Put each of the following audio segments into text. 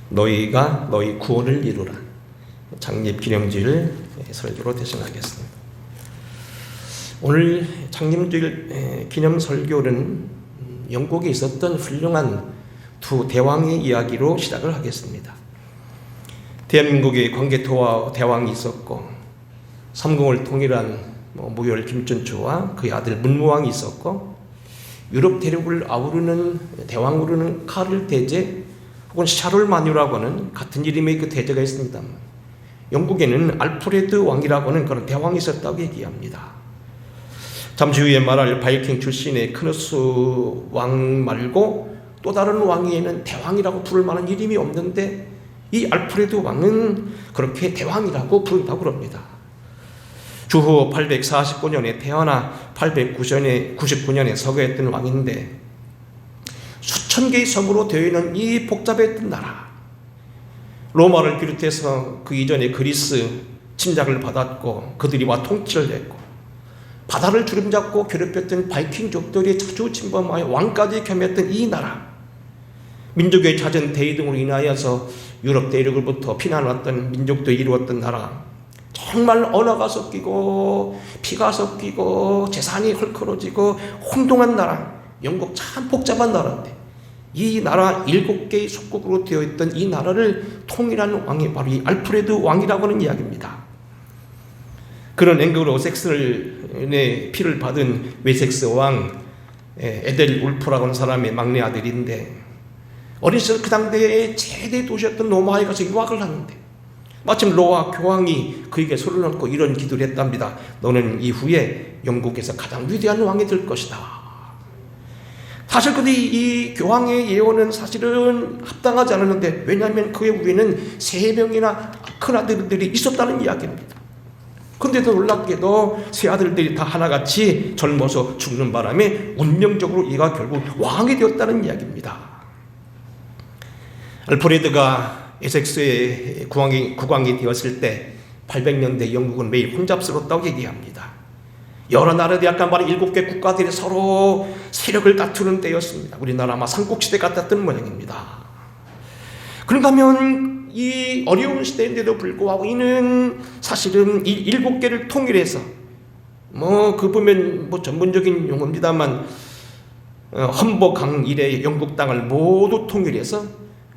너희가 너희 구원을 이루라. 창립 기념주일 설교로 대신하겠습니다. 오늘 창립주일 기념 설교는 영국에 있었던 훌륭한 두 대왕의 이야기로 시작을 하겠습니다. 대한민국에 광개토와 대왕이 있었고, 삼국을 통일한 무열 김춘추와 그의 아들 문무왕이 있었고, 유럽 대륙을 아우르는 대왕으로는 카를 대제 혹은 샤를마뉴라고 하는 같은 이름의 그 대제가 있습니다. 영국에는 알프레드 왕이라고 하는 그런 대왕이 있었다고 얘기합니다. 잠시 후에 말할 바이킹 출신의 크누스 왕 말고 또 다른 왕에는 대왕이라고 부를 만한 이름이 없는데, 이 알프레드 왕은 그렇게 대왕이라고 부른다고 합니다. 주후 849년에 태어나 899년에 서거했던 왕인데, 수천 개의 성으로 되어 있는 이 복잡했던 나라, 로마를 비롯해서 그 이전에 그리스 침략을 받았고 그들이 와 통치를 했고, 바다를 주름잡고 괴롭혔던 바이킹족들이 자주 침범하여 왕까지 겸했던 이 나라, 민족의 잦은 대의 등으로 인하여서 유럽 대륙으로부터 피난왔던 민족들이 이루었던 나라, 정말 언어가 섞이고 피가 섞이고 재산이 헐크러지고 혼동한 나라, 영국 참 복잡한 나라인데, 이 나라 7개의 속국으로 되어 있던 이 나라를 통일한 왕이 바로 이 알프레드 왕이라고 하는 이야기입니다. 그런 앵글로색슨의 피를 받은 웨섹스 왕 에델 울프라고 하는 사람의 막내 아들인데, 어린 시절 그 당대의 최대 도시였던 로마에 가서 유학을 하는데, 마침 로마 교황이 그에게 손을 얹고 이런 기도를 했답니다. 너는 이후에 영국에서 가장 위대한 왕이 될 것이다. 사실 근데 이 교황의 예언은 사실은 합당하지 않았는데, 왜냐하면 그의 위에는 3명이나 큰 아들들이 있었다는 이야기입니다. 근데도 놀랍게도 세 아들들이 다 하나같이 젊어서 죽는 바람에 운명적으로 이가 결국 왕이 되었다는 이야기입니다. 알프레드가 에섹스의 국왕이 되었을 때 800년대 영국은 매일 혼잡스럽다고 얘기합니다. 여러 나라 약간 말해 7개 국가들이 서로 세력을 다투는 때였습니다. 우리나라 아마 삼국시대 같았던 모양입니다. 그런가 하면 이 어려운 시대인데도 불구하고 이는 사실은 이 7개를 통일해서 그 보면 전문적인 용어입니다만 험버강 이래 영국 땅을 모두 통일해서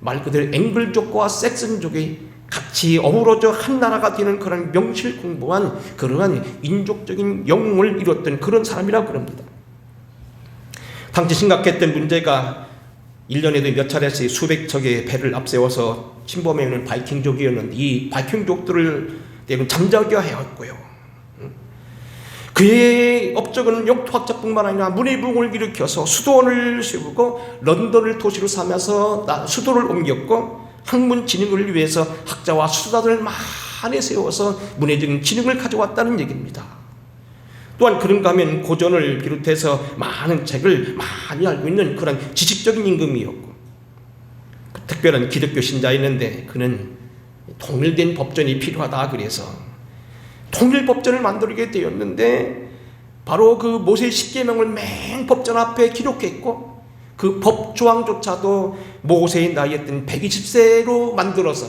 말 그대로 앵글족과 섹슨족이 같이 어우러져 한 나라가 되는 그런 명실공부한 그러한 인족적인 영웅을 이뤘던 그런 사람이라고 합니다. 당시 심각했던 문제가 1년에도 몇 차례씩 수백 척의 배를 앞세워서 침범해오는 바이킹족이었는데, 이 바이킹족들을 잠자게 하였고요. 그의 업적은 역토학자뿐만 아니라 문해부흥을 일으켜서 수도원을 세우고 런던을 도시로 삼아서 수도를 옮겼고, 학문 진흥을 위해서 학자와 수도자들을 많이 세워서 문해적인 진흥을 가져왔다는 얘기입니다. 또한 그런가 하면 고전을 비롯해서 많은 책을 많이 알고 있는 그런 지식적인 임금이었고, 특별한 기독교 신자였는데 그는 통일된 법전이 필요하다 그래서 통일법전을 만들게 되었는데, 바로 그 모세의 10계명을 맨 법전 앞에 기록했고, 그 법조항조차도 모세의 나이였던 120세로 만들어서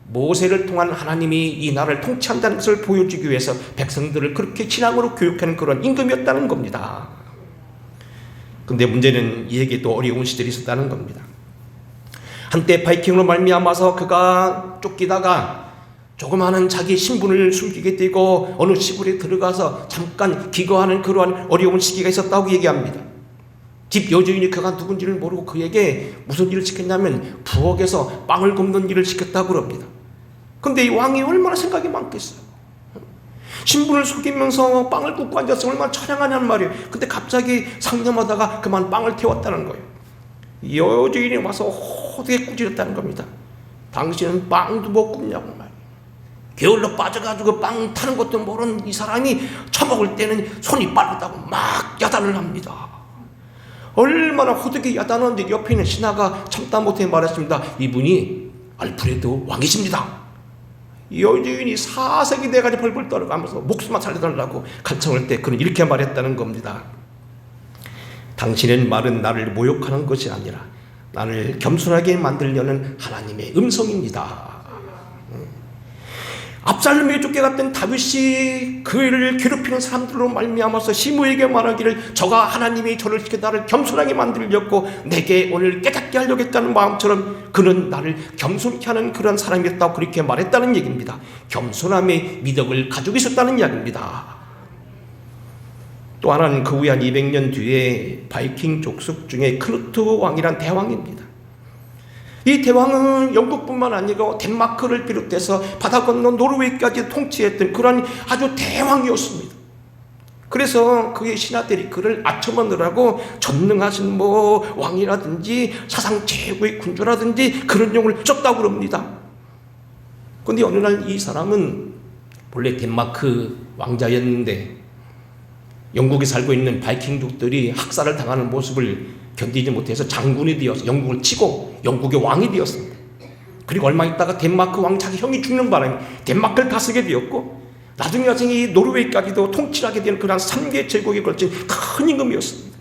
모세를 통한 하나님이 이 나라를 통치한다는 것을 보여주기 위해서 백성들을 그렇게 신앙으로 교육하는 그런 임금이었다는 겁니다. 근데 문제는 이에게 또 어려운 시절이 있었다는 겁니다. 한때 바이킹으로 말미암아서 그가 쫓기다가 조그마한 자기 신분을 숨기게 되고 어느 시골에 들어가서 잠깐 기거하는 그러한 어려운 시기가 있었다고 얘기합니다. 집 여주인이 그가 누군지를 모르고 그에게 무슨 일을 시켰냐면 부엌에서 빵을 굽는 일을 시켰다고 합니다. 근데 이 왕이 얼마나 생각이 많겠어요. 신분을 속이면서 빵을 굽고 앉아서 얼마나 처량하냐는 말이에요. 근데 갑자기 상념하다가 그만 빵을 태웠다는 거예요. 여주인이 와서 호되게 꾸짖었다는 겁니다. 당신은 빵도 못 굽냐고 말이에요. 게을러 빠져가지고 빵 타는 것도 모르는 이 사람이 처먹을 때는 손이 빠르다고 막 야단을 합니다. 얼마나 호되게 야단하는데 옆에 있는 신하가 참다 못해 말했습니다. 이분이 알프레드 왕이십니다. 여주인이 사색이 돼가지고 벌벌 떨어가면서 목숨만 살려달라고 간청할 때 그는 이렇게 말했다는 겁니다. 당신의 말은 나를 모욕하는 것이 아니라 나를 겸손하게 만들려는 하나님의 음성입니다. 압살롬에게 쫓겨갔던 다윗이 그를 괴롭히는 사람들로 말미암아서 시므에게 말하기를 저가 하나님이 저를 시켜 나를 겸손하게 만들려고 내게 오늘 깨닫게 하려고 했다는 마음처럼 그는 나를 겸손케 하는 그런 사람이었다고 그렇게 말했다는 얘기입니다. 겸손함의 미덕을 가지고 있었다는 이야기입니다. 또 하나는 그 후에 한 200년 뒤에 바이킹 족속 중에 크누트 왕이란 대왕입니다. 이 대왕은 영국뿐만 아니고 덴마크를 비롯해서 바다 건너 노르웨이까지 통치했던 그런 아주 대왕이었습니다. 그래서 그의 신하들이 그를 아첨하느라고 전능하신 왕이라든지 사상 최고의 군주라든지 그런 용을 썼다고 그럽니다. 그런데 어느 날 이 사람은 본래 덴마크 왕자였는데 영국에 살고 있는 바이킹족들이 학살을 당하는 모습을 견디지 못해서 장군이 되어서 영국을 치고 영국의 왕이 되었습니다. 그리고 얼마 있다가 덴마크 왕 자기 형이 죽는 바람에 덴마크를 다스리게 되었고 나중에 이 노르웨이까지도 통치하게 된 그런 3개 제국에 걸친 큰 임금이었습니다.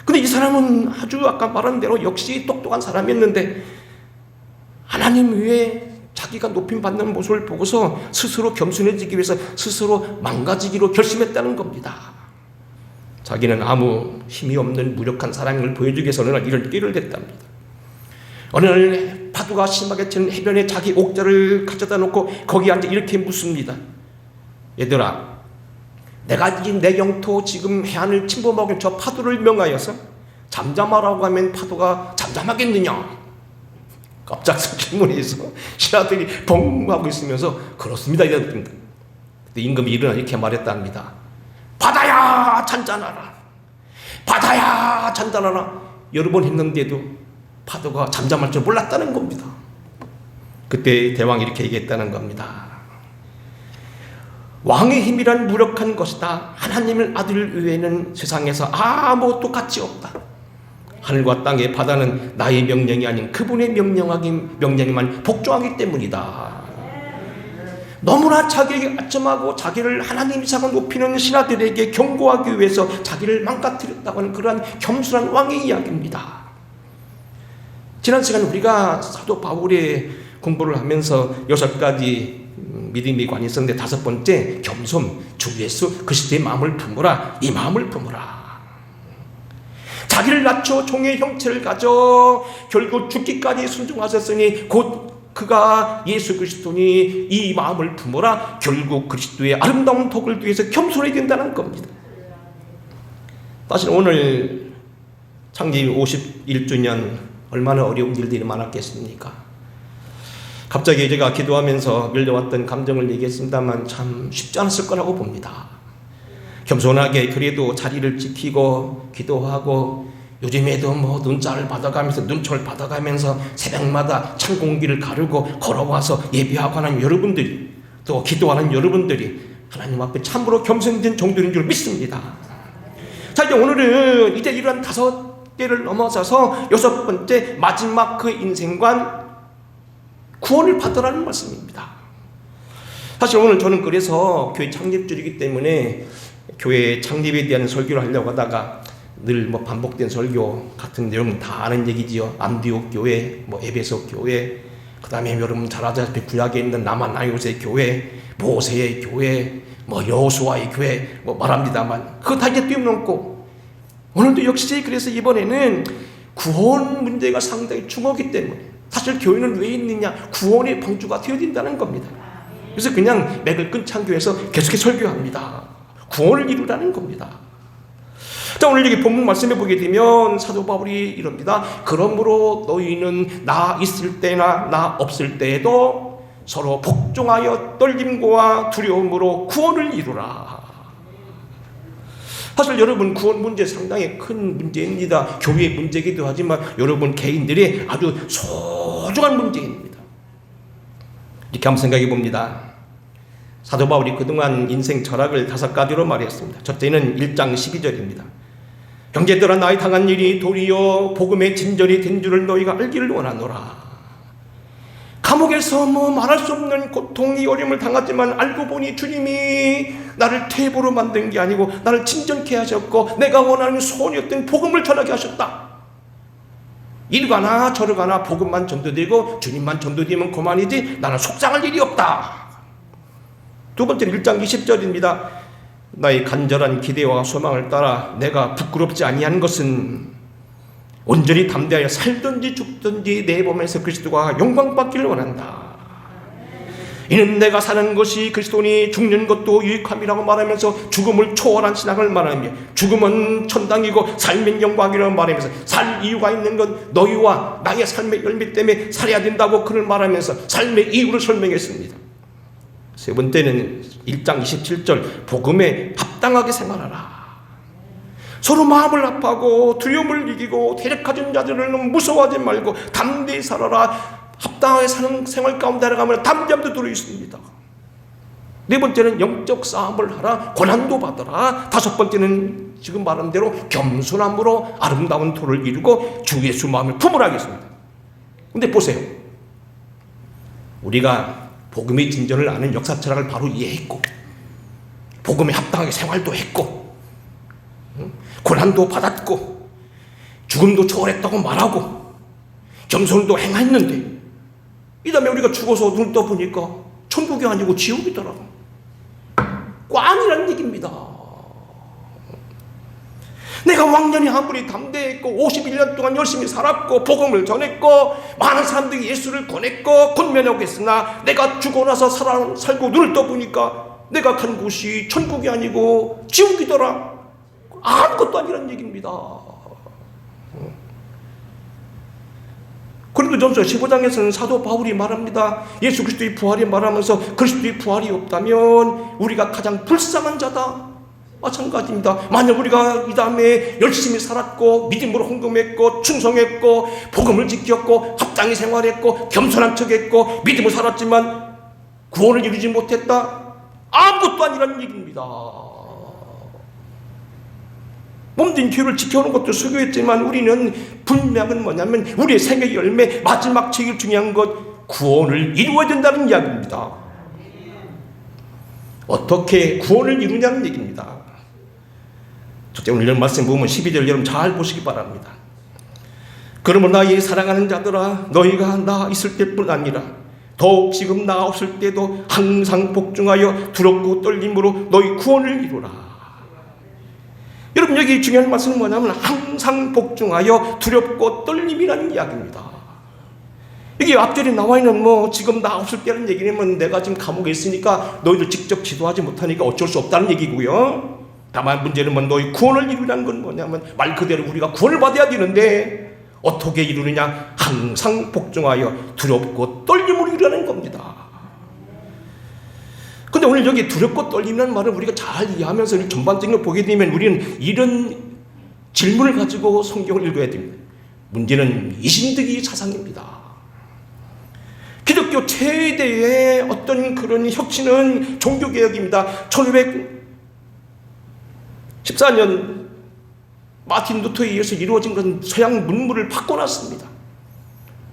근데 이 사람은 아주 아까 말한 대로 역시 똑똑한 사람이었는데 하나님 위에 자기가 높임받는 모습을 보고서 스스로 겸손해지기 위해서 스스로 망가지기로 결심했다는 겁니다. 자기는 아무 힘이 없는 무력한 사람을 보여주기 위해서 어느 날 이런 끼를 댔답니다. 어느 날 파도가 심하게 치는 해변에 자기 옥자를 가져다 놓고 거기 앉아 이렇게 묻습니다. 얘들아, 내가 내 영토 지금 해안을 침범하고 저 파도를 명하여서 잠잠하라고 하면 파도가 잠잠하겠느냐? 갑작스런 질문에서 신하들이 벙하고 있으면서 그렇습니다 이랬습니다. 그때 임금이 일어나 이렇게 말했답니다. 바다야 잔잔하라. 바다야 잔잔하라. 여러 번 했는데도 파도가 잠잠할 줄 몰랐다는 겁니다. 그때 대왕이 이렇게 얘기했다는 겁니다. 왕의 힘이란 무력한 것이다. 하나님의 아들 외에는 세상에서 아무것도 가치 없다. 하늘과 땅의 바다는 나의 명령이 아닌 그분의 명령에만 복종하기 때문이다. 너무나 자기에게 아첨하고 자기를 하나님 이상으로 높이는 신하들에게 경고하기 위해서 자기를 망가뜨렸다고 하는 그러한 겸손한 왕의 이야기입니다. 지난 시간 우리가 사도 바울의 공부를 하면서 6가지 믿음이 관이 있었는데 5번째 겸손, 주 예수 그리스도의 마음을 품으라. 이 마음을 품으라. 자기를 낮춰 종의 형체를 가져 결국 죽기까지 순종하셨으니 곧 그가 예수 그리스도니 이 마음을 품어라. 결국 그리스도의 아름다운 덕을 위해서 겸손해야 된다는 겁니다. 사실 오늘 창립 51주년 얼마나 어려운 일들이 많았겠습니까? 갑자기 제가 기도하면서 밀려왔던 감정을 얘기했습니다만 참 쉽지 않았을 거라고 봅니다. 겸손하게 그래도 자리를 지키고 기도하고 요즘에도 눈자를 받아가면서 눈초를 받아가면서 새벽마다 찬 공기를 가르고 걸어와서 예배하고 하는 여러분들이 또 기도하는 여러분들이 하나님 앞에 참으로 겸손된 종들인 줄 믿습니다. 자, 이제 오늘은 이제 이런 5개를 넘어서서 6번째 마지막 그 인생관 구원을 받으라는 말씀입니다. 사실 오늘 저는 그래서 교회 창립주이기 때문에 교회 창립에 대한 설교를 하려고 하다가 늘 반복된 설교 같은 내용 다 아는 얘기지요. 안디옥 교회, 에베소 교회, 그 다음에 여러분 잘 아시다시피 구약에 있는 남한아이오스의 교회, 모세의 교회, 여호수아의 교회 말합니다만 그거 다 이제 뛰어넘고 오늘도 역시 그래서 이번에는 구원 문제가 상당히 중요하기 때문에 사실 교회는 왜 있느냐? 구원의 방주가 되어진다는 겁니다. 그래서 그냥 맥을 끊지 않기 위해서 계속해서 설교합니다. 구원을 이루라는 겁니다. 자, 오늘 여기 본문 말씀해 보게 되면 사도 바울이 이럽니다. 그러므로 너희는 나 있을 때나 나 없을 때에도 서로 복종하여 떨림과 두려움으로 구원을 이루라. 사실 여러분 구원 문제 상당히 큰 문제입니다. 교회의 문제이기도 하지만 여러분 개인들의 아주 소중한 문제입니다. 이렇게 한번 생각해 봅니다. 사도 바울이 그동안 인생 철학을 5가지로 말했습니다. 첫째는 1장 12절입니다. 형제들아 나의 당한 일이 도리어 복음의 진전이 된 줄을 너희가 알기를 원하노라. 감옥에서 말할 수 없는 고통이 어려움을 당하지만 알고 보니 주님이 나를 퇴보로 만든 게 아니고 나를 진전케 하셨고 내가 원하는 소원이었던 복음을 전하게 하셨다. 이리 가나 저리 가나 복음만 전도되고 주님만 전도되면 그만이지 나는 속상할 일이 없다. 두 번째는 1장 20절입니다. 나의 간절한 기대와 소망을 따라 내가 부끄럽지 아니한 것은 온전히 담대하여 살든지 죽든지 내 몸에서 그리스도가 영광받기를 원한다. 이는 내가 사는 것이 그리스도니 죽는 것도 유익함이라고 말하면서 죽음을 초월한 신앙을 말하며 죽음은 천당이고 삶은 영광이라고 말하면서 살 이유가 있는 건 너희와 나의 삶의 열매 때문에 살아야 된다고 그를 말하면서 삶의 이유를 설명했습니다. 세 번째는 1장 27절 복음에 합당하게 생활하라. 서로 마음을 합하고 두려움을 이기고 대적하는 자들을 무서워하지 말고 담대히 살아라. 합당하게 사는 생활 가운데 알아가면 담대함도 들어있습니다. 네 번째는 영적 싸움을 하라. 고난도 받아라. 다섯 번째는 지금 말한 대로 겸손함으로 아름다운 도를 이루고 주 예수 마음을 품으라 하겠습니다. 근데 보세요. 우리가 복음의 진전을 아는 역사 철학을 바로 이해했고 복음에 합당하게 생활도 했고 고난도 받았고 죽음도 초월했다고 말하고 겸손도 행했는데 이 다음에 우리가 죽어서 눈 떠보니까 천국이 아니고 지옥이더라고. 꽝이라는 얘기입니다. 내가 왕년에 아무리 담대했고 51년 동안 열심히 살았고 복음을 전했고 많은 사람들이 예수를 권했고 권면하고 했으나 내가 죽고 나서 살고 눈을 떠보니까 내가 간 곳이 천국이 아니고 지옥이더라. 아무것도 아니라는 얘기입니다. 고린도전서 15장에서는 사도 바울이 말합니다. 예수 그리스도의 부활이 말하면서 그리스도의 부활이 없다면 우리가 가장 불쌍한 자다. 마찬가지입니다. 만약 우리가 이 다음에 열심히 살았고 믿음으로 헌금했고 충성했고 복음을 지켰고 합당히 생활했고 겸손한 척했고 믿음으로 살았지만 구원을 이루지 못했다. 아무것도 아니라는 얘기입니다. 몸된 교회를 지켜오는 것도 수고했지만 우리는 분명은 뭐냐면 우리의 생의 열매 마지막 제일 중요한 것 구원을 이루어야 된다는 이야기입니다. 어떻게 구원을 이루냐는 얘기입니다. 첫째 오늘 말씀 보면 12절 여러분 잘 보시기 바랍니다. 그러므로 나의 사랑하는 자들아 너희가 나 있을 때뿐 아니라 더욱 지금 나 없을 때도 항상 복종하여 두렵고 떨림으로 너희 구원을 이루라. 여러분 여기 중요한 말씀은 뭐냐면 항상 복종하여 두렵고 떨림이라는 이야기입니다. 여기 앞절에 나와 있는 지금 나 없을 때라는 얘기는 내가 지금 감옥에 있으니까 너희들 직접 지도하지 못하니까 어쩔 수 없다는 얘기고요. 다만 문제는 너희 구원을 이루라는 건 뭐냐면 말 그대로 우리가 구원을 받아야 되는데 어떻게 이루느냐 항상 복종하여 두렵고 떨림으로 이루라는 겁니다. 근데 오늘 여기 두렵고 떨림이라는 말을 우리가 잘 이해하면서 전반적인 걸 보게 되면 우리는 이런 질문을 가지고 성경을 읽어야 됩니다. 문제는 이신득이 사상입니다. 기독교 최대의 어떤 그런 혁신은 종교개혁입니다. 1514년 마틴 루터에 의해서 이루어진 건 서양 문물을 바꿔놨습니다.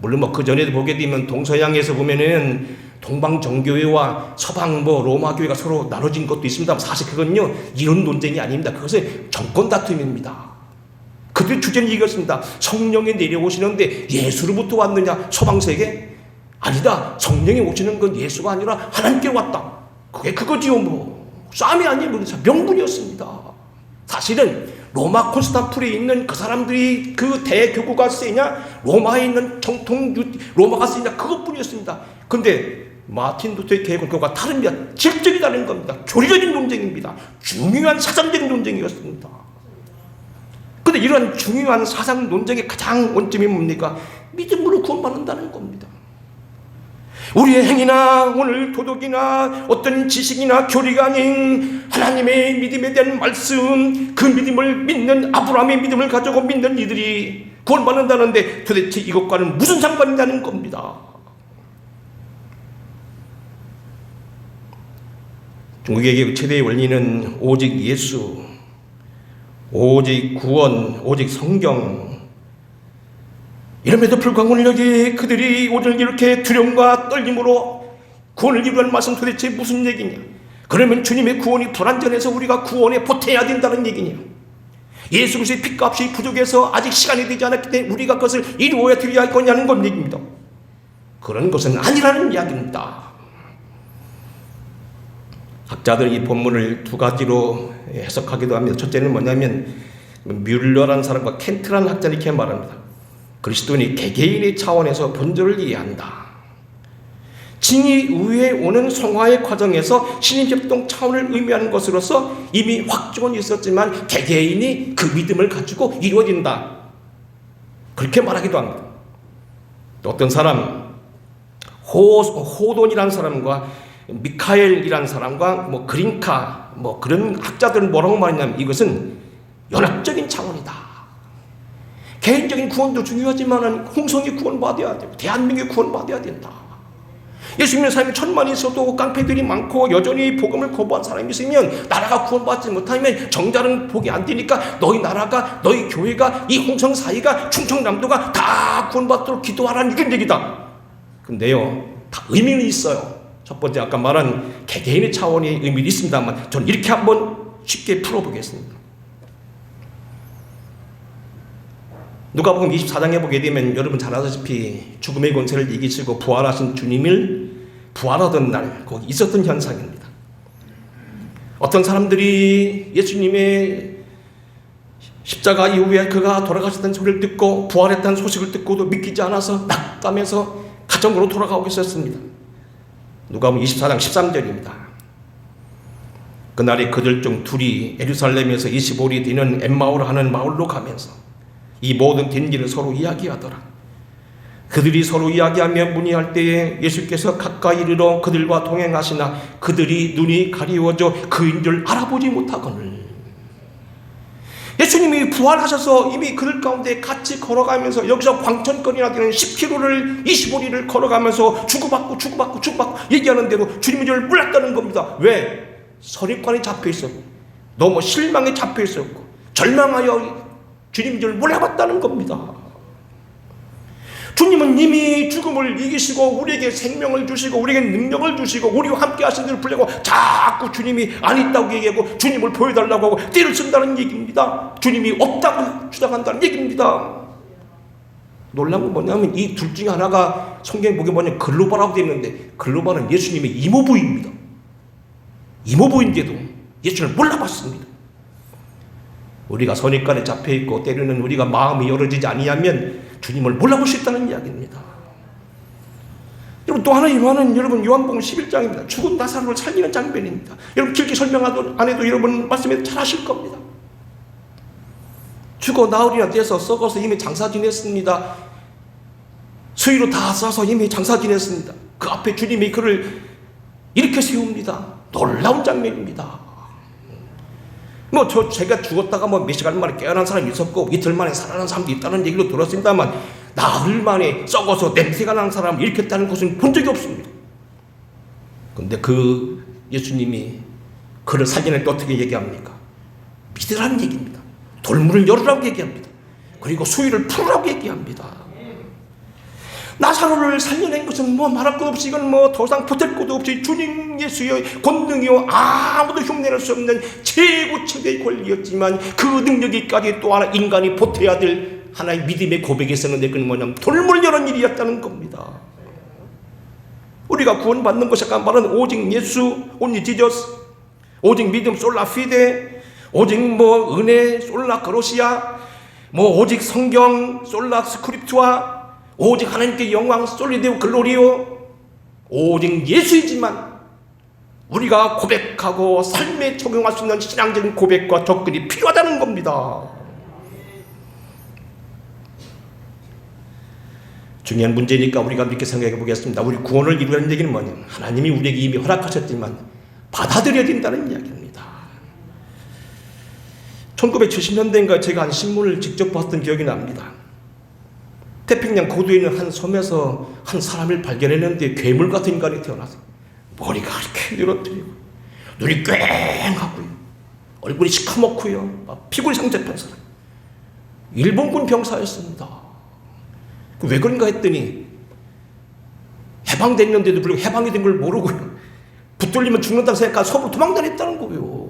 물론 그 전에도 보게 되면 동서양에서 보면은 동방 정교회와 서방 로마교회가 서로 나눠진 것도 있습니다. 사실 그건요 이론 논쟁이 아닙니다. 그것은 정권 다툼입니다. 그들의 주제는 이것입니다. 성령이 내려오시는데 예수로부터 왔느냐 서방세계? 아니다. 성령이 오시는 건 예수가 아니라 하나님께 왔다. 그게 그거지요. 싸움이 아니에요. 명분이었습니다. 사실은 로마 콘스탄티노플에 있는 그 사람들이 그 대교구가 세냐 로마에 있는 정통 로마가 세냐 그것뿐이었습니다. 근데 마틴 루터의 개혁과 다릅니다. 질적이 다른 겁니다. 교리적인 논쟁입니다. 중요한 사상적인 논쟁이었습니다. 그런데 이런 중요한 사상 논쟁의 가장 원점이 뭡니까? 믿음으로 구원받는다는 겁니다. 우리의 행위나 오늘 도덕이나 어떤 지식이나 교리가 아닌 하나님의 믿음에 대한 말씀, 그 믿음을 믿는 아브라함의 믿음을 가지고 믿는 이들이 구원받는다는데 도대체 이것과는 무슨 상관이냐는 겁니다. 중국의 개혁 최대의 원리는 오직 예수, 오직 구원, 오직 성경. 이럼에도 불구하고 오늘 여기 그들이 오늘 이렇게 두려움과 떨림으로 구원을 이루는 말씀 도대체 무슨 얘기냐? 그러면 주님의 구원이 불완전해서 우리가 구원에 보태야 된다는 얘기냐? 예수 그리스도의 핏값이 부족해서 아직 시간이 되지 않았기 때문에 우리가 그것을 이루어야 드려야 할 거냐는 겁니다. 그런 것은 아니라는 이야기입니다. 학자들은 이 본문을 두 가지로 해석하기도 합니다. 첫째는 뭐냐면 뮬러라는 사람과 켄트라는 학자는 이렇게 말합니다. 그리스도인이 개개인의 차원에서 본질을 이해한다. 진이 위에 오는 성화의 과정에서 신인접동 차원을 의미하는 것으로서 이미 확증은 있었지만 개개인이 그 믿음을 가지고 이루어진다. 그렇게 말하기도 합니다. 또 어떤 사람 호돈이라는 사람과 미카엘이라는 사람과 그린카 그런 학자들은 뭐라고 말했냐면 이것은 연합적인 차원이다. 개인적인 구원도 중요하지만 홍성이 구원받아야 되고 대한민국이 구원받아야 된다. 예수 믿는 사람이 천만이 있어도 깡패들이 많고 여전히 복음을 거부한 사람이 있으면 나라가 구원받지 못하면 정자는 복이 안 되니까 너희 나라가 너희 교회가 이 홍성 사이가 충청남도가 다 구원받도록 기도하라는 이런 얘기다. 근데요 다 의미는 있어요. 첫 번째 아까 말한 개개인의 차원의 의미는 있습니다만 저는 이렇게 한번 쉽게 풀어보겠습니다. 누가복음 24장에 보게 되면 여러분 잘 아시다시피 죽음의 권세를 이기시고 부활하신 주님을 부활하던 날 거기 있었던 현상입니다. 어떤 사람들이 예수님의 십자가 이후에 그가 돌아가셨다는 소리를 듣고 부활했다는 소식을 듣고도 믿기지 않아서 낙담해서 가정으로 돌아가고 있었습니다. 누가복음 24장 13절입니다. 그날에 그들 중 둘이 예루살렘에서 25리 되는 엠마오를 하는 마을로 가면서 이 모든 된 일을 서로 이야기하더라. 그들이 서로 이야기하며 문의할 때에 예수께서 가까이 이르러 그들과 동행하시나 그들이 눈이 가리워져 그인 줄 알아보지 못하거늘. 예수님이 부활하셔서 이미 그들 가운데 같이 걸어가면서 여기서 광천거리나 되는 10km를 25리를 걸어가면서 주고받고 얘기하는데도 주님인 줄 몰랐다는 겁니다. 왜? 선입관에 잡혀 있었고 너무 실망에 잡혀 있었고 절망하여 주님인 줄 몰라봤다는 겁니다. 주님은 이미 죽음을 이기시고 우리에게 생명을 주시고 우리에게 능력을 주시고 우리와 함께 하신 일을 불리고 자꾸 주님이 안 있다고 얘기하고 주님을 보여달라고 하고 띠를 쓴다는 얘기입니다. 주님이 없다고 주장한다는 얘기입니다. 놀라운 건 뭐냐면 이 둘 중에 하나가 성경에 보게 보면 글로벌하고 되어 있는데 글로벌은 예수님의 이모부입니다. 이모부인데도 예수를 몰라봤습니다. 우리가 선입관에 잡혀있고 때로는 우리가 마음이 열어지지 아니하면 주님을 몰라볼 수 있다는 이야기입니다. 여러분 또 하나 이유는 여러분 요한복음 11장입니다. 죽은 나사로를 살리는 장면입니다. 여러분 길게 설명 안 해도 여러분 말씀에 잘 하실 겁니다. 죽어 나흘이나 돼서 썩어서 이미 장사 지냈습니다. 수위로 다 싸서 이미 장사 지냈습니다. 그 앞에 주님이 그를 이렇게 세웁니다. 놀라운 장면입니다. 제가 죽었다가 몇 시간 만에 깨어난 사람이 있었고 이틀 만에 살아난 사람도 있다는 얘기를 들었습니다만 나흘 만에 썩어서 냄새가 나는 사람을 일으켰다는 것은 본 적이 없습니다. 그런데 그 예수님이 그를 살리는 때 어떻게 얘기합니까? 믿으라는 얘기입니다. 돌문을 열으라고 얘기합니다. 그리고 수위를 풀으라고 얘기합니다. 나사로를 살려낸 것은 말할 것 없이 이건 더 이상 보탤 것도 없이 주님 예수의 권능이요 아무도 흉내낼 수 없는 최고 최대의 권리였지만 그 능력이까지 또 하나 인간이 보태야 될 하나의 믿음의 고백이 있었는데 그건 뭐냐면 돌문을 여는 일이었다는 겁니다. 우리가 구원받는 것이 아까 말하는 오직 예수 온리 지저스 오직 믿음 솔라 피데 오직 은혜 솔라 그로시아 오직 성경 솔라 스크립트와 오직 하나님께 영광 솔리데오 글로리오 오직 예수이지만 우리가 고백하고 삶에 적용할 수 있는 신앙적인 고백과 접근이 필요하다는 겁니다. 중요한 문제니까 우리가 이렇게 생각해 보겠습니다. 우리 구원을 이루려는 얘기는 뭐냐면 하나님이 우리에게 이미 허락하셨지만 받아들여야 된다는 이야기입니다. 1970년대인가 제가 한 신문을 직접 봤던 기억이 납니다. 태평양 고도에 있는 한 섬에서 한 사람을 발견했는데 괴물 같은 인간이 태어나서 머리가 이렇게 늘어뜨리고 눈이 꽹하고요 얼굴이 시커멓고요 피골이 상접한 사람 일본군 병사였습니다. 왜 그런가 했더니 해방됐는데도 불구하고 해방이 된 걸 모르고요 붙들리면 죽는다고 생각하고 섬으로 도망다녔다는 거예요.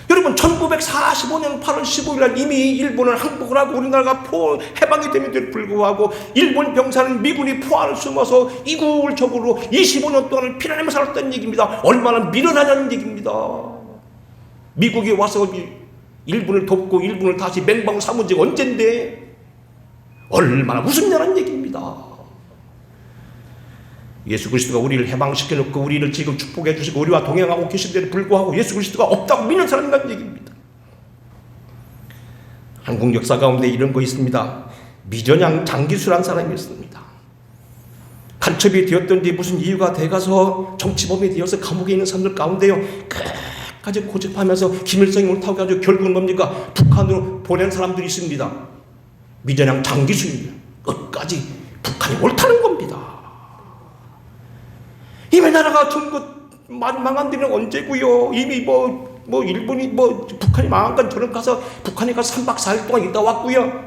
여러분 여러분 1945년 8월 15일 날 이미 일본은 항복을 하고 우리나라가 해방이 됨에도 불구하고 일본 병사는 미군이 포화를 숨어서 이국적으로 25년 동안을 피난하며 살았다는 얘기입니다. 얼마나 미련하냐는 얘기입니다. 미국이 와서 일본을 돕고 일본을 다시 맹방 삼은 지가 언젠데 얼마나 무섭냐는 얘기입니다. 예수 그리스도가 우리를 해방시켜 놓고 우리를 지금 축복해 주시고 우리와 동행하고 계신데도 불구하고 예수 그리스도가 없다고 믿는 사람이라는 얘기입니다. 한국 역사 가운데 이런 거 있습니다. 미전양 장기수라는 사람이 있습니다. 간첩이 되었던 뒤 무슨 이유가 돼가서 정치범이 되어서 감옥에 있는 사람들 가운데요, 끝까지 고집하면서 김일성이 옳다고 해가지고 결국은 뭡니까? 북한으로 보낸 사람들이 있습니다. 미전양 장기수입니다. 끝까지 북한이 옳다는 겁니다. 이미 나라가 전부 망한 데는 언제고요? 이미 일본이 북한이 망한 건 저는 가서 북한에 가서 3박 4일 동안 있다 왔고요.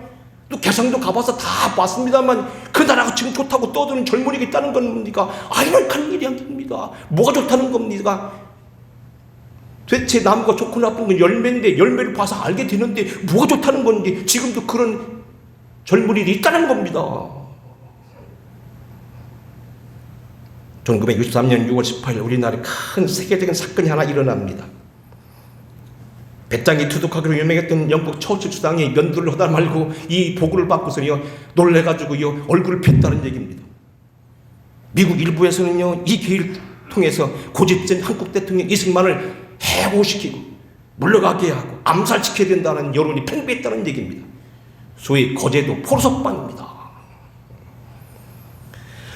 또 개성도 가봐서 다 봤습니다만 그 나라가 지금 좋다고 떠드는 젊은이가 있다는 겁니까? 아이러니한 일이 아닙니다. 뭐가 좋다는 겁니까? 대체 나무가 좋고 나쁜 건 열매인데 열매를 봐서 알게 되는데 뭐가 좋다는 건지 지금도 그런 젊은이들이 있다는 겁니다. 1963년 6월 18일 우리나라에 큰 세계적인 사건이 하나 일어납니다. 배짱이 투둑하기로 유명했던 영국 처칠 수당이 면도를 하다 말고 이 보고를 받고서요 놀래가지고요 얼굴을 폈다는 얘기입니다. 미국 일부에서는요 이 기회를 통해서 고집진 한국 대통령 이승만을 해고시키고 물러가게 하고 암살시켜야 된다는 여론이 팽배했다는 얘기입니다. 소위 거제도 포로석방입니다.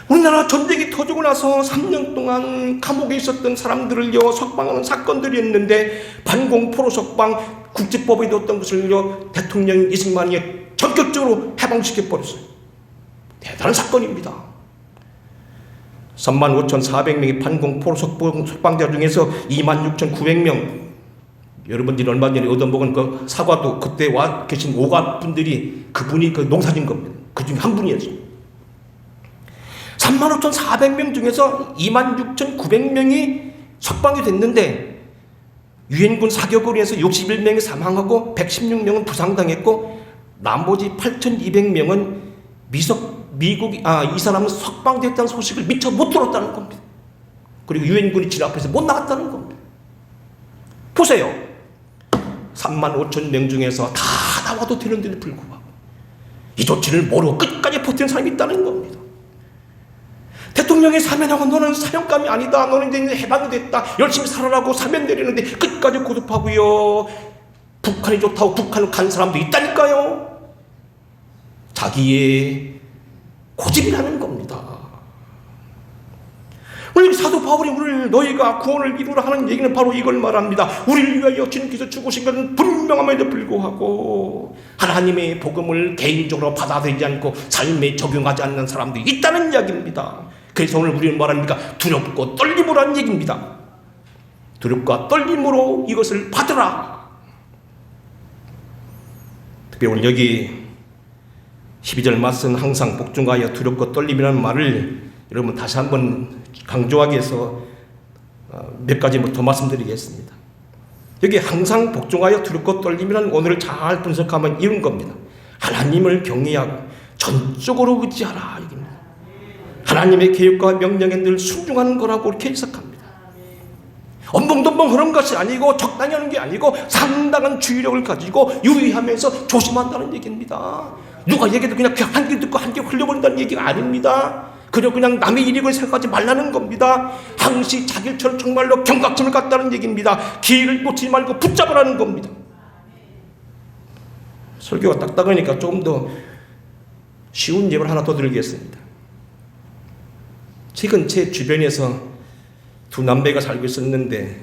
우리나라 전쟁이 터지고 나서 3년 동안 감옥에 있었던 사람들을요 석방하는 사건들이 있는데 반공포로 석방 국제법에 넣었던 것을요 대통령 이승만이 전격적으로 해방시켜버렸어요. 대단한 사건입니다. 35,400명의 반공포로 석방자 중에서 26,900명, 여러분들이 얼마 전에 얻어먹은 그 사과도 그때 와 계신 오가분들이 그분이 그 농사진 겁니다. 그 중에 한 분이었어요. 35,400명 중에서 26,900명이 석방이 됐는데 유엔군 사격으로 해서 61명이 사망하고 116명은 부상당했고 나머지 8,200명은 이 사람은 석방됐다는 소식을 미처 못 들었다는 겁니다. 그리고 유엔군이 질 앞에서 못 나갔다는 겁니다. 보세요. 35,000명 중에서 다 나와도 되는데도 불구하고 이 조치를 모르고 끝까지 버티는 사람이 있다는 겁니다. 대통령이 사면하고 너는 사형감이 아니다. 너는 이제 해방이 됐다. 열심히 살아라고 사면 내리는데 끝까지 고집하고요. 북한이 좋다고 북한을 간 사람도 있다니까요. 자기의 고집이라는 겁니다. 오늘 사도 바울이 우리를 너희가 구원을 이루라 하는 얘기는 바로 이걸 말합니다. 우리를 위하여 주님께서 죽으신 것은 분명함에도 불구하고 하나님의 복음을 개인적으로 받아들이지 않고 삶에 적용하지 않는 사람들이 있다는 이야기입니다. 그래서 오늘 우리는 말합니까? 두렵고 떨림으로 하는 얘기입니다. 두렵고 떨림으로 이것을 받으라. 특별히 오늘 여기 12절 말씀 항상 복종하여 두렵고 떨림이라는 말을 여러분 다시 한번 강조하기 위해서 몇 가지 더 말씀드리겠습니다. 여기 항상 복종하여 두렵고 떨림이라는 오늘을 잘 분석하면 이런 겁니다. 하나님을 경외하고 전적으로 의지하라. 이겁니다. 하나님의 계획과 명령에 늘 순종하는 거라고 이렇게 해석합니다. 엄벙덤벙 그런 것이 아니고 적당히 하는 게 아니고 상당한 주의력을 가지고 유의하면서 조심한다는 얘기입니다. 누가 얘기해도 그냥 한 귀 듣고 한 귀 흘려버린다는 얘기가 아닙니다. 그냥 남의 일익을 생각하지 말라는 겁니다. 항시 자기 일처럼 정말로 경각심을 갖다는 얘기입니다. 기회를 놓치지 말고 붙잡으라는 겁니다. 설교가 딱딱하니까 조금 더 쉬운 예를 하나 더 드리겠습니다. 최근 제 주변에서 두 남매가 살고 있었는데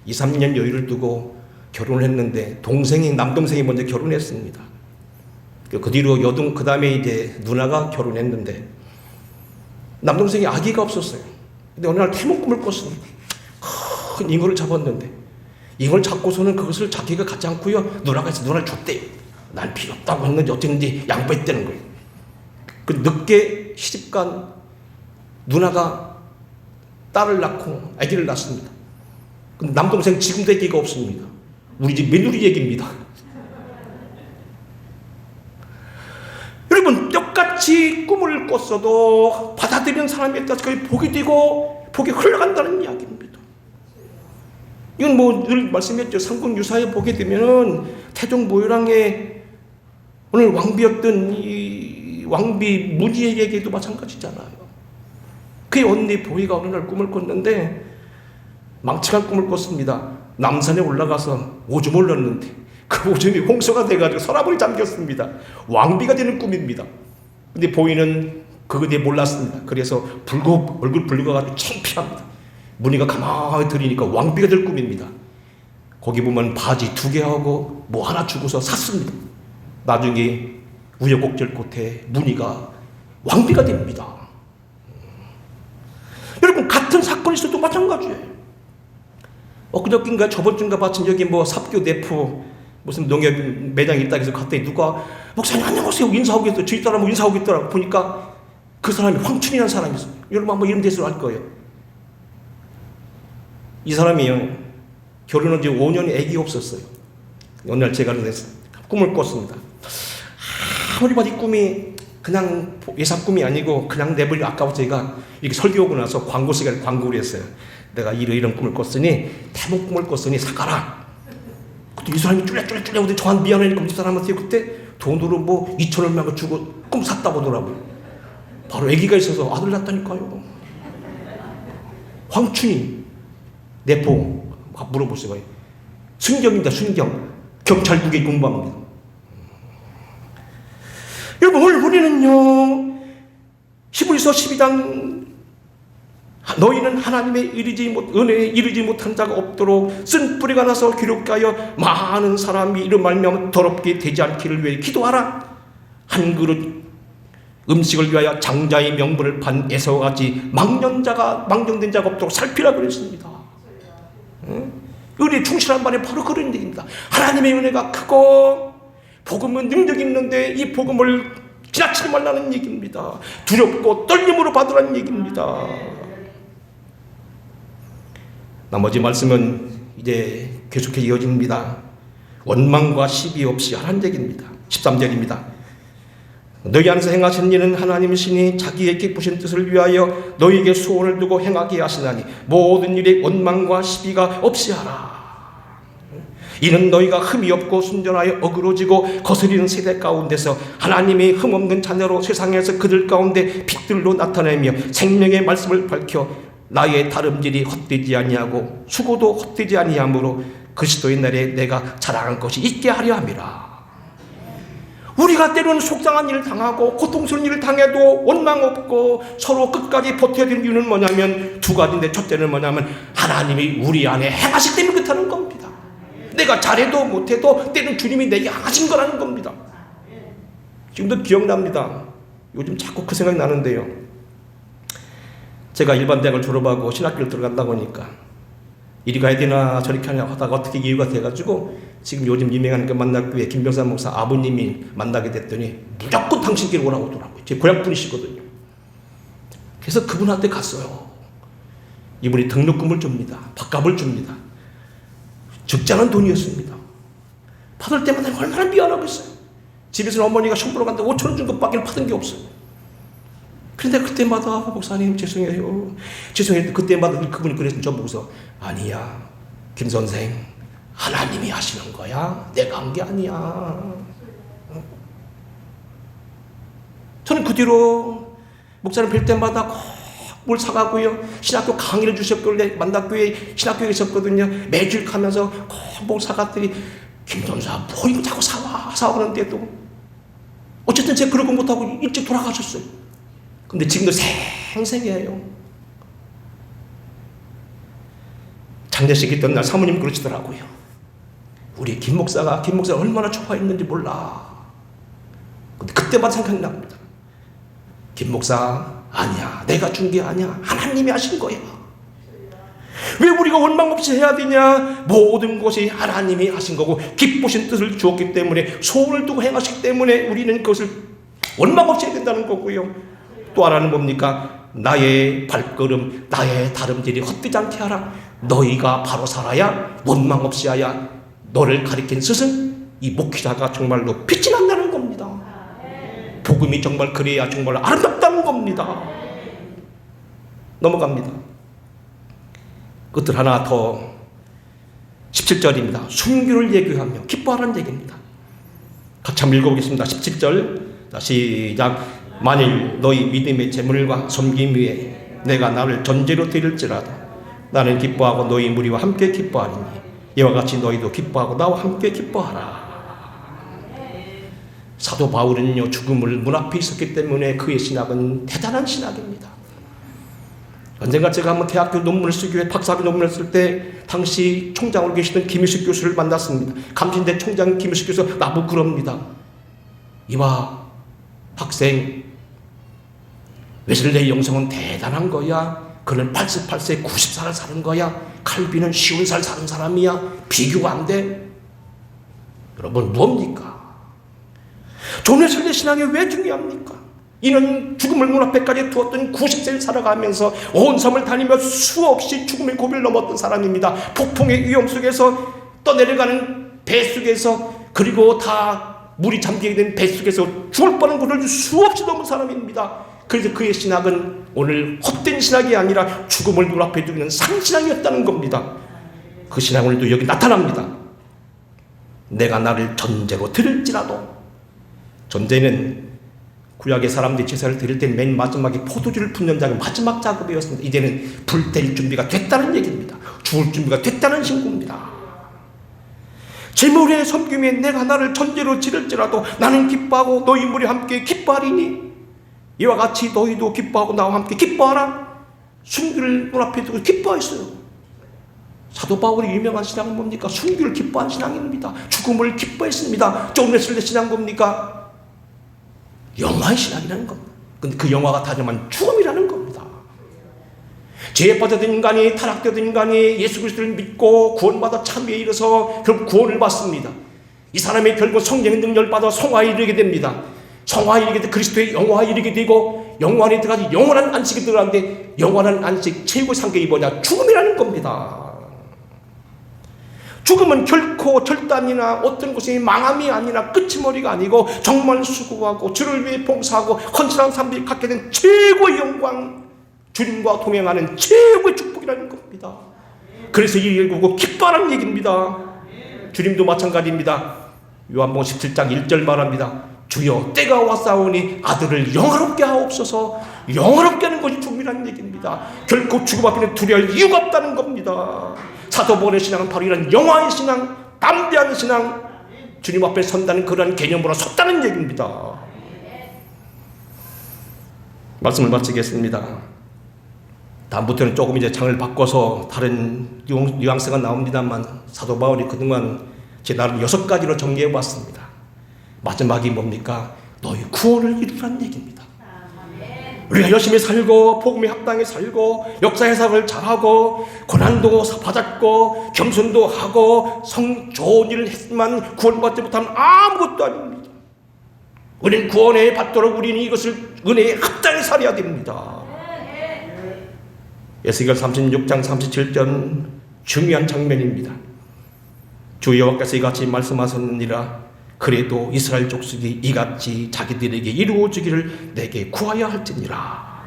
2, 3년 여유를 두고 결혼을 했는데 남동생이 먼저 결혼했습니다. 그 뒤로 그 다음에 이제 누나가 결혼했는데 남동생이 아기가 없었어요. 근데 어느 날 태몽꿈을 꿨습니다. 큰 잉어를 잡았는데 잉어를 잡고서는 그것을 자기가 갖지 않고요. 누나가 있어 누나를 줬대요. 난 필요 없다고 했는지 어쨌는지 양보했다는 거예요. 그 늦게 시집간 누나가 딸을 낳고 아기를 낳습니다. 근데 남동생 지금도 아기가 없습니다. 우리 집 며느리 얘기입니다. 여러분, 똑같이 꿈을 꿨어도 받아들이는 사람에 따라서 그게 복이 되고 복이 흘러간다는 이야기입니다. 이건 뭐 늘 말씀했죠. 삼국유사에 보게 되면은 태종모유랑의 오늘 왕비였던 이 왕비 문희에게도 마찬가지잖아요. 그의 언니 보희가 어느 날 꿈을 꿨는데 망측한 꿈을 꿨습니다. 남산에 올라가서 오줌을 넣는데 그 오줌이 홍수가 돼가지고 서라벌이 잠겼습니다. 왕비가 되는 꿈입니다. 근데 보희는 그거에 몰랐습니다. 그래서 얼굴 붉어가지고 창피합니다. 문희가 가만히 들으니까 왕비가 될 꿈입니다. 거기 보면 바지 2개 하고 뭐 하나 주고서 샀습니다. 나중에 우여곡절 끝에 문희가 왕비가 됩니다. 여러분, 같은 사건이 있어도 마찬가지예요. 엊그저께인가 저번주인가 마침 여기 뭐 삽교 내포 무슨 농협 매장이 있다 해서 갔더니 누가 목사님 안녕하세요 인사하고 있어요. 저희 따라 뭐 인사하고 있더라고. 보니까 그 사람이 황춘이라는 사람이 있어요. 여러분 한번 이름 대수로 알 거예요. 이 사람이요, 결혼한 지 5년에 애기 없었어요. 어느 날 제가 꿈을 꿨습니다. 아무리 봐도 이 꿈이 그냥 예사 꿈이 아니고 그냥 내버려 아까워서 제가 이렇게 설교하고 나서 광고 시간에 광고를 했어요. 내가 이런 꿈을 꿨으니 태몽 꿈을 꿨으니 사가라. 그때 이 사람이 쫄래쫄래 저한테 미안하니까 이 사람한테 그때 돈으로 뭐 2,000원만 주고 꿈 샀다고 하더라고요. 바로 아기가 있어서 아들 낳았다니까요. 황춘이 내포 물어보세요. 순경입니다. 순경. 경찰국에 공부합니다. 여러분, 오늘 우리는요, 히브리서 12장 너희는 하나님의 은혜에 이르지 못한 자가 없도록 쓴 뿌리가 나서 기록하여 많은 사람이 이로 말미암아 더럽게 되지 않기를 위해 기도하라. 한 그릇 음식을 위하여 장자의 명분을 판 에서와 같이 망령된 자가 없도록 살피라 그랬습니다. 은혜에 충실한 말이 바로 그런 얘기입니다. 하나님의 은혜가 크고 복음은 능력이 있는데 이 복음을 지나치지 말라는 얘기입니다. 두렵고 떨림으로 받으라는 얘기입니다. 나머지 말씀은 이제 계속해 이어집니다. 원망과 시비 없이 하라는 얘기입니다. 13절입니다. 너희 안에서 행하신 일은 하나님이시니 자기의 기쁘신 뜻을 위하여 너희에게 소원을 두고 행하게 하시나니 모든 일에 원망과 시비가 없이 하라. 이는 너희가 흠이 없고 순전하여 어그러지고 거스리는 세대 가운데서 하나님의 흠없는 자녀로 세상에서 그들 가운데 빛들로 나타내며 생명의 말씀을 밝혀 나의 다름질이 헛되지 아니하고 수고도 헛되지 아니하므로 그리스도의 날에 내가 자랑한 것이 있게 하려 함이라. 우리가 때로는 속상한 일을 당하고 고통스러운 일을 당해도 원망 없고 서로 끝까지 버텨야 되는 이유는 뭐냐면 두 가지인데, 첫째는 뭐냐면 하나님이 우리 안에 행하시기 때문에 그렇다는 겁니다. 내가 잘해도 못해도 때는 주님이 내게 하신 거라는 겁니다. 지금도 기억납니다. 요즘 자꾸 그 생각이 나는데요. 제가 일반 대학을 졸업하고 신학교를 들어간다고 하니까 이리 가야 되나 저리 가야 하다가 어떻게 이유가 돼가지고 지금 요즘 유명한 그 만나교회 김병사 목사 아버님이 만나게 됐더니 무조건 당신끼리 오라고 하더라고요. 제 고향분이시거든요. 그래서 그분한테 갔어요. 이분이 등록금을 줍니다. 밥값을 줍니다. 적지 않은 돈이었습니다. 받을 때마다 얼마나 미안하겠어요. 집에서는 어머니가 션보러 간다고 5,000원 준 것밖에 받은 게 없어요. 그런데 그때마다 목사님 죄송해요. 그때마다 그분이 그래서 저 보고서 아니야 김 선생, 하나님이 하시는 거야. 내가 한 게 아니야. 저는 그 뒤로 목사님 뵐 때마다 꼭 뭘 사가고요. 신학교 강의를 주셨길래 만다교회 신학교에 있었거든요. 매주일 가면서 꼭 뭘 사갔더니 김 전사 뭐 이거 자꾸 사와 그러는데도 어쨌든 제가 그런 거 못하고 일찍 돌아가셨어요. 근데 지금도 생생해요. 장례식 있던 날 사모님 그러시더라고요. 우리 김 목사가 얼마나 좋아했는지 몰라. 근데 그때만 생각납니다. 김 목사 아니야, 내가 준 게 아니야, 하나님이 하신 거야. 왜 우리가 원망 없이 해야 되냐? 모든 것이 하나님이 하신 거고 기쁘신 뜻을 주었기 때문에 소원을 두고 행하시기 때문에 우리는 그것을 원망 없이 해야 된다는 거고요. 또 하나는 뭡니까? 나의 발걸음, 나의 다름질이 헛되지 않게 하라. 너희가 바로 살아야 원망 없이 하야 너를 가리킨 스승, 이 목회자가 정말로 빛이 난다는 겁니다. 복음이 정말 그래야 정말 아름답다는 겁니다. 넘어갑니다. 끝을 하나 더 17절입니다. 순교를 예교하며 기뻐하라는 얘기입니다. 같이 한번 읽어보겠습니다. 17절 시작. 만일 너희 믿음의 재물과 섬김 위에 내가 나를 전제로 드릴지라도 나는 기뻐하고 너희 무리와 함께 기뻐하리니 이와 같이 너희도 기뻐하고 나와 함께 기뻐하라. 사도 바울은요, 죽음을 문 앞에 있었기 때문에 그의 신학은 대단한 신학입니다. 언젠가 제가 한번 대학교 논문을 쓰기 위해 박사학위 논문을 쓸 때 당시 총장으로 계시던 김일숙 교수를 만났습니다. 감신대 총장 김일숙 교수 나보고 그럽니다. 이봐 학생, 웨슬레이 영성은 대단한 거야. 그는 88세 90살을 사는 거야. 칼빈은 50살 사는 사람이야. 비교가 안 돼. 여러분 뭡니까? 존 웨슬리 신앙이 왜 중요합니까? 이는 죽음을 눈앞에까지 두었던 90세를 살아가면서 온 섬을 다니며 수없이 죽음의 고비를 넘었던 사람입니다. 폭풍의 위험 속에서 떠내려가는 배 속에서, 그리고 다 물이 잠기게 된 배 속에서 죽을 뻔한 곳을 수없이 넘은 사람입니다. 그래서 그의 신학은 오늘 헛된 신학이 아니라 죽음을 눈앞에 두는 상신학이었다는 겁니다. 그 신학은 오늘도 여기 나타납니다. 내가 나를 전제로 드릴지라도. 전제는 구약의 사람들이 제사를 드릴 때 맨 마지막에 포도주를 붓는 작업이 마지막 작업이었습니다. 이제는 불 뗄 준비가 됐다는 얘기입니다. 죽을 준비가 됐다는 신고입니다. 재물의 섬김에 내가 나를 전제로 지를지라도 나는 기뻐하고 너희 무리 함께 기뻐하리니 이와 같이 너희도 기뻐하고 나와 함께 기뻐하라. 순교를 눈앞에 두고 기뻐했어요. 사도 바울의 유명한 신앙은 뭡니까? 순교를 기뻐한 신앙입니다. 죽음을 기뻐했습니다. 존 웨슬리 신앙은 뭡니까? 영화의 신앙이라는 겁니다. 근데 그 영화가 다정한 죽음이라는 겁니다. 죄에 빠져든 인간이, 타락되던 인간이 예수 그리스도를 믿고 구원받아 참회에 이르러서 결국 구원을 받습니다. 이 사람이 결국 성령의 능력을 받아 성화에 이르게 됩니다. 성화에 이르게 돼 그리스도의 영화에 이르게 되고 영원히 들어가서 영원한 안식에 들어가는데, 영원한 안식 최고의 상급이 뭐냐? 죽음이라는 겁니다. 죽음은 결코 절단이나 어떤 것이 망함이 아니라 끝이머리가 아니고 정말 수고하고 주를 위해 봉사하고 헌신한 사람들이 갖게 된 최고의 영광, 주님과 동행하는 최고의 축복이라는 겁니다. 그래서 이 일구고 기뻐하라는 얘기입니다. 주님도 마찬가지입니다. 요한복음 17장 1절 말합니다. 주여 때가 왔사오니 아들을 영화롭게 하옵소서. 영화롭게 하는 것이 죽음이라는 얘기입니다. 결코 죽음 앞에는 두려워할 이유가 없다는 겁니다. 사도 바울의 신앙은 바로 이런 영화의 신앙, 담대한 신앙, 주님 앞에 선다는 그러한 개념으로 섰다는 얘기입니다. 말씀을 마치겠습니다. 다음부터는 조금 이제 장을 바꿔서 다른 뉘앙스가 나옵니다만, 사도 바울이 그동안 제 나름 6가지로 정리해 봤습니다. 마지막이 뭡니까? 너희 구원을 이루라는 얘기입니다. 우리가 열심히 살고 복음에 합당해 살고 역사 해석을 잘하고 고난도 받았고 겸손도 하고 좋은 일을 했지만 구원받지 못하면 아무것도 아닙니다. 우리는 구원에 받도록 우리는 이것을 은혜에 합당해 살아야 됩니다. 에스겔 36장 37절 중요한 장면입니다. 주 여호와께서 이같이 말씀하셨느니라. 그래도 이스라엘 족속이 이같이 자기들에게 이루어지기를 내게 구하여 할지니라.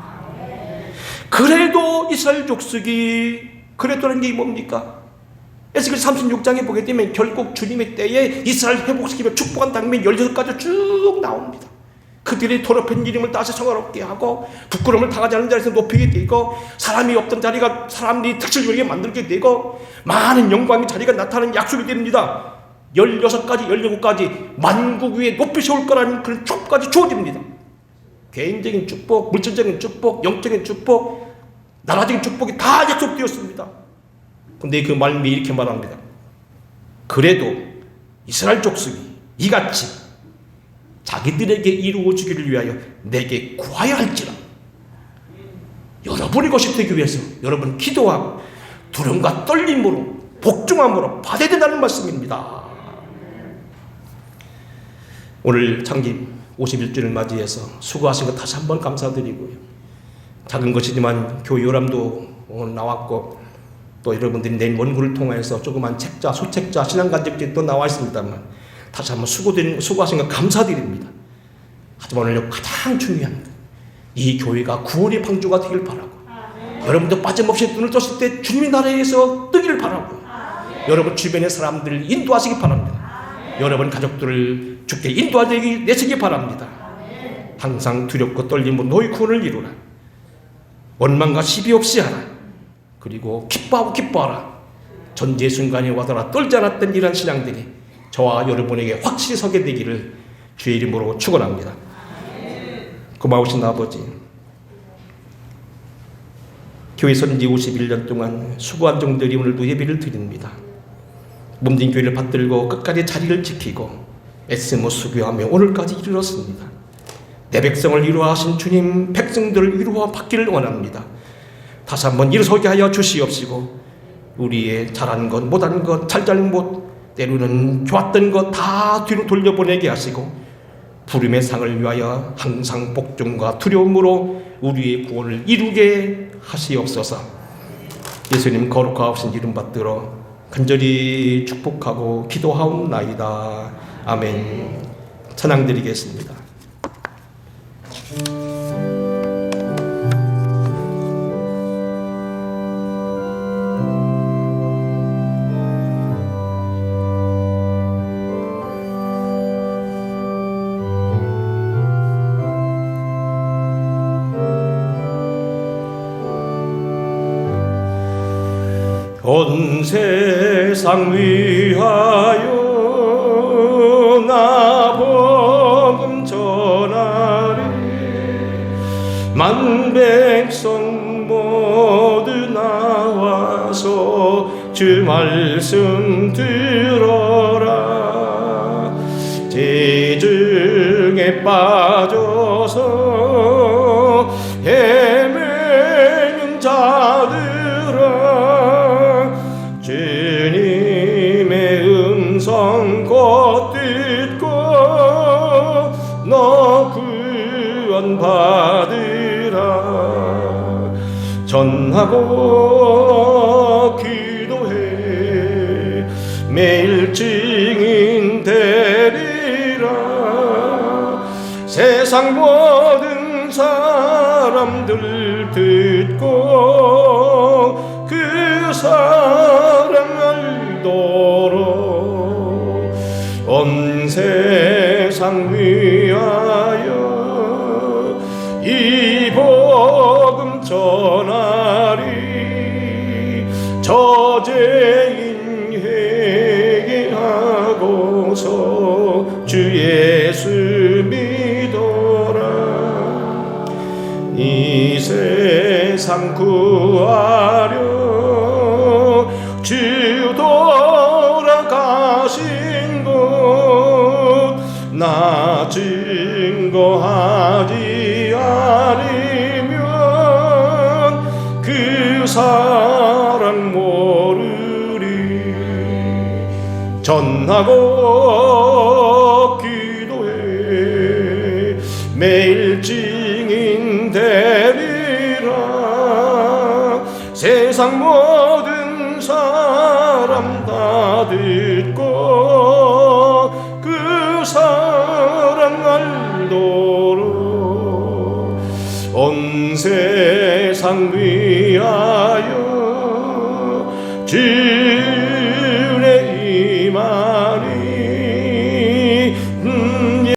그래도 이스라엘 족속이, 그래도라는 게 뭡니까? 에스겔 36장에 보게 되면 결국 주님의 때에 이스라엘 회복시키며 축복한 장면이 16가지 쭉 나옵니다. 그들이 더럽힌 이름을 다시 성화롭게 하고 부끄러움을 당하지 않는 자리에서 높이게 되고 사람이 없던 자리가 사람들이 특실되게 만들게 되고 많은 영광의 자리가 나타나는 약속이 됩니다. 16가지, 17가지 만국 위에 높이 세울 거라는 그런 축복까지 주어집니다. 개인적인 축복, 물질적인 축복, 영적인 축복, 나라적인 축복이 다 약속되었습니다. 그런데 그 말씀이 이렇게 말합니다. 그래도 이스라엘 족속이 이같이 자기들에게 이루어지기를 위하여 내게 구하여 할지라. 여러분의 것이 되기 위해서 여러분 기도하고 두려움과 떨림으로 복종함으로 받아야 된다는 말씀입니다. 오늘 창립 51주를 맞이해서 수고하신 것 다시 한번 감사드리고요. 작은 것이지만 교회 요람도 오늘 나왔고 또 여러분들이 낸 원고를 통해서 조그만 책자, 소책자, 신앙간증들이 또 나와 있습니다만 다시 한번 수고하신 것 감사드립니다. 하지만 오늘 가장 중요한 이 교회가 구원의 방주가 되길 바라고, 여러분도 빠짐없이 눈을 떴을 때 주님의 나라에서 뜨기를 바라고, 여러분 주변의 사람들을 인도하시기 바랍니다. 여러분 가족들을 주께 인도하게 내시기 바랍니다. 항상 두렵고 떨림으로 너희 구원을 이루라. 원망과 시비 없이 하라. 그리고 기뻐하고 기뻐하라. 전제 순간에 와더라 떨지 않았던 이런 신앙들이 저와 여러분에게 확실히 서게 되기를 주의 이름으로 축원합니다. 고마우신 아버지, 교회 선지 51년 동안 수고한 종들이 오늘도 예배를 드립니다. 몸된 교회를 받들고 끝까지 자리를 지키고 애쓰며 수고하며 오늘까지 이르렀습니다. 내 백성을 이루하신 주님, 백성들을 이루어 받기를 원합니다. 다시 한번 일어서게 하여 주시옵시고, 우리의 잘한 것, 못한 것, 잘잘못, 때로는 좋았던 것 다 뒤로 돌려보내게 하시고, 부름의 상을 위하여 항상 복종과 두려움으로 우리의 구원을 이루게 하시옵소서. 예수님 거룩하신 이름 받들어 간절히 축복하고 기도하옵나이다. 아멘. 찬양 드리겠습니다. 온 세상 위하여 나 복음 전하리. 만 백성 모두 나와서 주 말씀 들어라. 재중에 빠져서 헤매는 자들아, 주님의 음성 곧 듣고 너 구원 받으라. 전하고 기도해 매일 증인 되리라. 세상 모든 사람들 듣고 그 사랑 알도록 온 세상 위하여 이 복음 전하리. 저죄인 회개하고서 주 예수 믿어라. 이 세상 구하려 주 돌아가신 곳 나 증거하지 않으면 그 사랑 모르리. 전하고 기도해 매일 증인 되리라. 세상 모든 사람 다 듣고 그 사랑 알도록 온 세상 위하여 주